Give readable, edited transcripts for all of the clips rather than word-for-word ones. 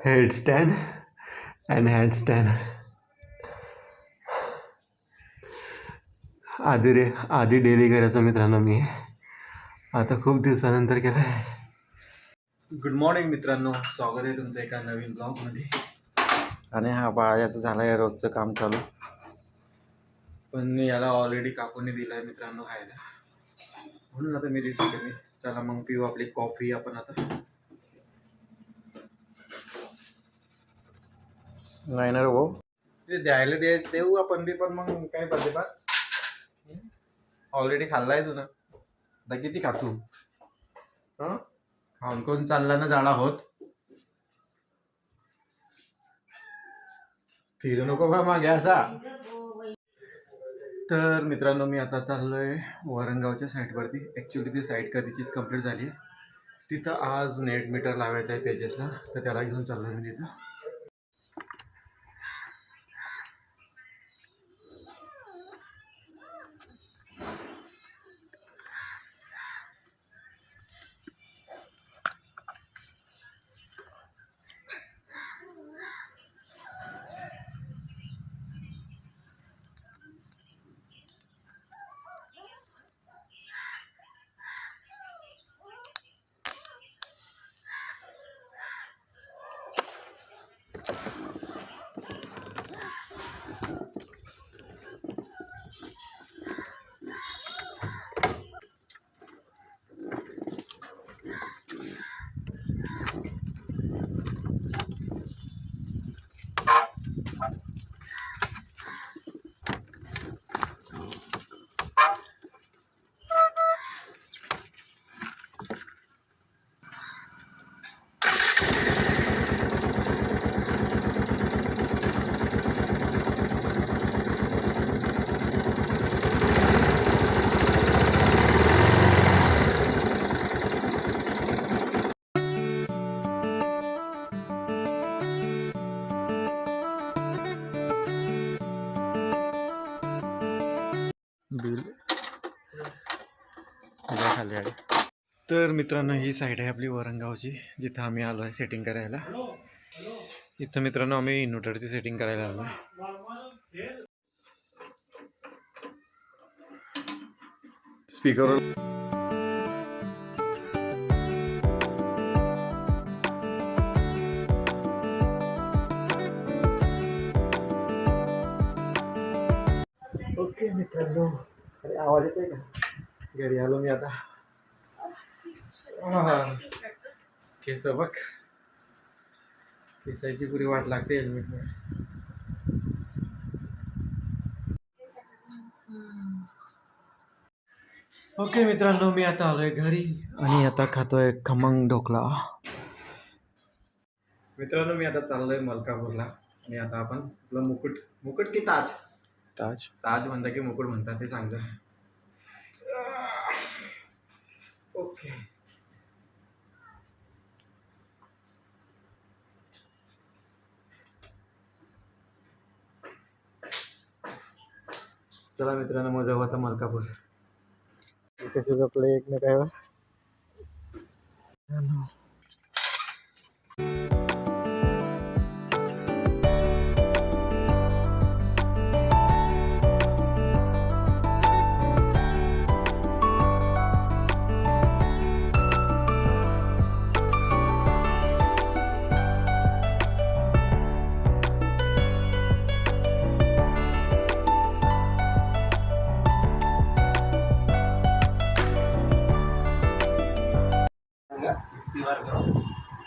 हेडस्टँड and हँडस्टँड. आधी daily करायचं मित्रांनो मी, आता खूप दिवसानंतर केलं आहे. गुड मॉर्निंग मित्रांनो, स्वागत आहे तुमचं एका नवीन ब्लॉगमध्ये. आणि हा बाळाचं झालं आहे रोजचं काम चालू, पण याला ऑलरेडी काकूने दिलं आहे मित्रांनो खायला, म्हणून आता मी दिवशी कमी. चला मग पिऊ आपली कॉफी आपण आता. नाही ना रे भाऊ, द्यायला देऊ आपण बी, पण मग काय पाहिजे बा, ऑलरेडी खाल्लाय तू ना, आता किती खातो खाऊन कोण चालला ना जाडा होत. फिरू नको बा मागे असा. तर मित्रांनो मी आता चाललोय वरणगावच्या साईटवरती. ॲक्च्युली ती साईट कधीचीच कंप्लीट झाली आहे. तिथं आज नेट मीटर लावायचं आहे तेजसला, तर त्याला घेऊन चाललोय मी तिथं. बिल खाली आहे. तर मित्रांनो ही साईड आहे आपली वरणगावची, जिथं आम्ही आलो आहे सेटिंग करायला. इथं मित्रांनो आम्ही इन्व्हर्टरची सेटिंग करायला आलो आहे. स्पीकर ओके मित्रांनो, अरे आवाज येतोय का? घरी आलो मी आता. केस बघ, केसाची पुरी वाट लागते हेल्मेटमुळे. ओके मित्रांनो मी आता आलोय घरी आणि आता खातोय खमंग ढोकळा. मित्रांनो मी आता चाललोय मलकापूरला. आणि आता आपण आपलं मुकुट की ताज ताज म्हणता की मुकुट म्हणता ते सांगता. ओके चला मित्रांनो मग जाऊ आता मलकापूर. कसे आपलं एकमेकावर.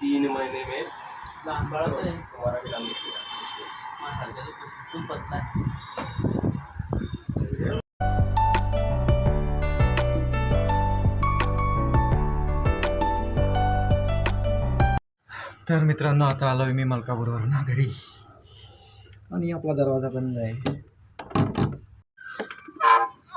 तीन महीने में तर मित्रांनो आता आलोय मी मलकापूरवर ना घरी, आणि आपला दरवाजा बंद आहे.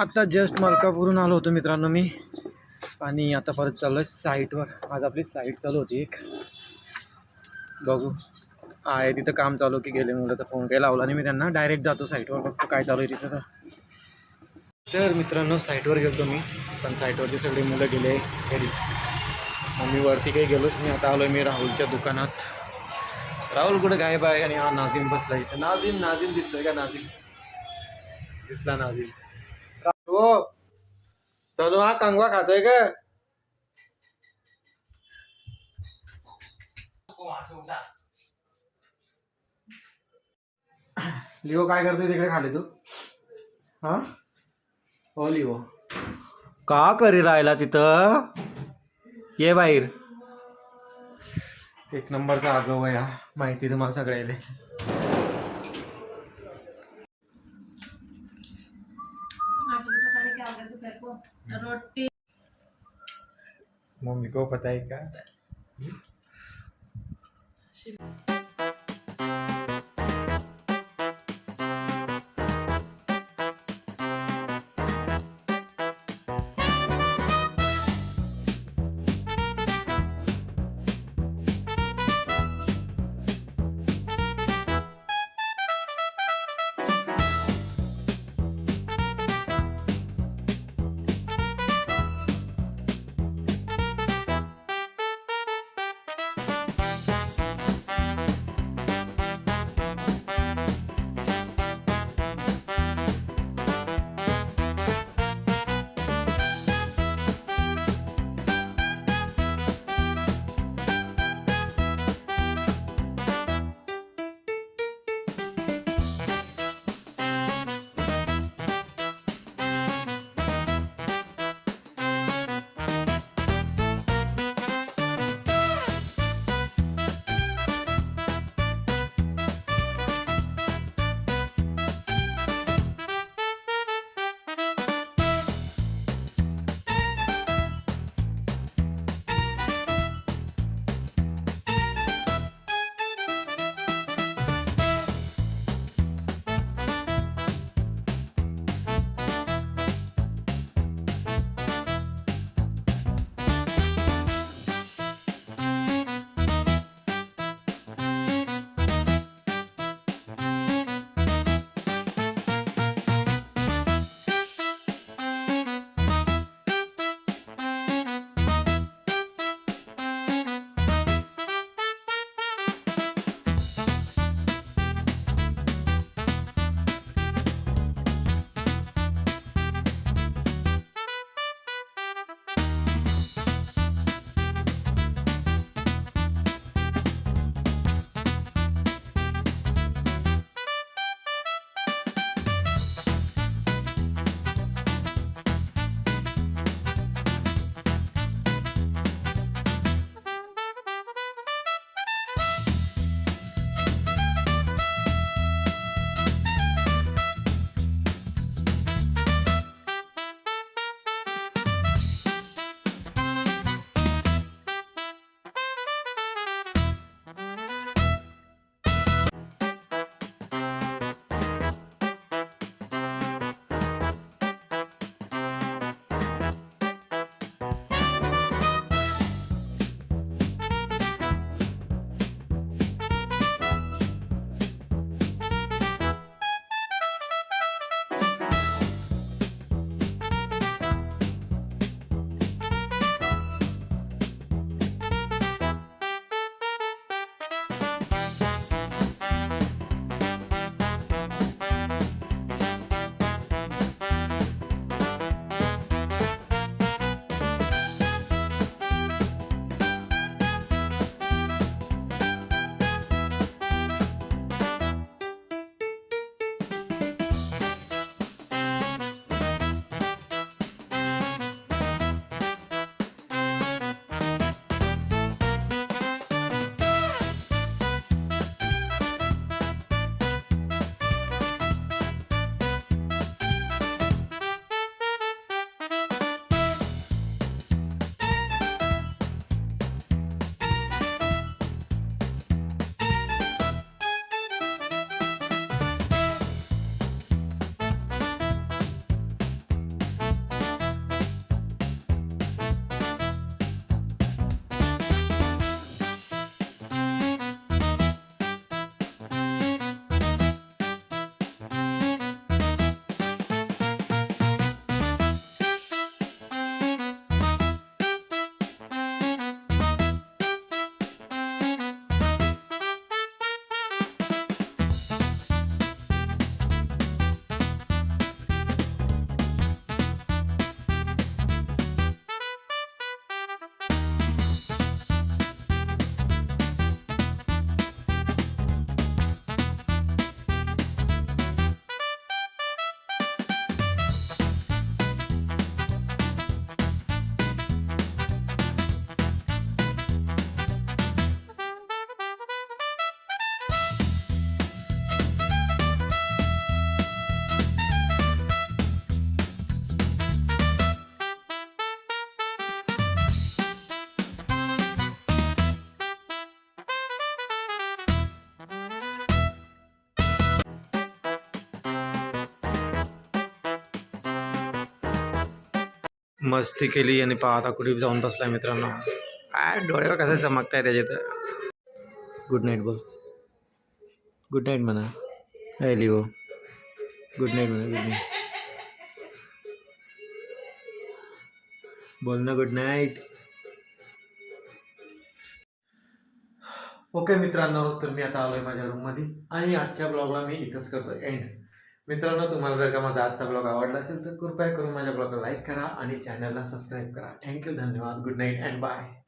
आता जस्ट मलकापूरहून आलो होतो मित्रांनो मी, आणि आता परत चाललोय साईटवर. आज आपली साईट चालू होती एक, बघू आहे तिथं काम चालू की गेले मुलं, तर फोन काही लावला नाही मी त्यांना. डायरेक्ट जातो साईटवर, बघतो काय चालू आहे तिथं. तर मित्रांनो साईटवर गेलो मी, पण साईटवरची सगळी मुलं गेले घरी. मग मी वरती काही गेलोच नाही. आता आलो मी राहुलच्या दुकानात. राहुल कुठे गायब आहे आणि हा नाझिम बसला इथं. नाझिम नाझिम दिसतोय का? नाझिम दिसला. नाझिम हो तनु हा कंगवा खातोय का? लिओ काय करतोय तिकडे खाली तू? हा हो लिओ का करी राहिला तिथं? ये बाहेर. एक नंबरचा आगाऊ आहे हा, माहिती तुम्हाला सगळ्याला. रोटी मम्मी को पता है क्या? मस्ती केली आणि पहा आता कुठे जाऊन बसला मित्रांनो. डोळ्यावर कसं चमकताय त्याच्यात. गुड नाईट बोल. गुड नाईट म्हणा. हाय लिओ. गुड नाईट म्हणा. गुड नाईट बोल ना. Good night. ओके मित्रांनो, तर मी आता आलोय माझ्या रूममध्ये आणि आजच्या ब्लॉगला मी इथंच करतो एंड. मित्रांनो, तुम्हाला जर का माझा आजचा ब्लॉग आवडला असेल तर कृपया करून माझ्या ब्लॉगला लाईक करा आणि चॅनलला सबस्क्राईब करा. थँक्यू, धन्यवाद, गुड नाईट अँड बाय.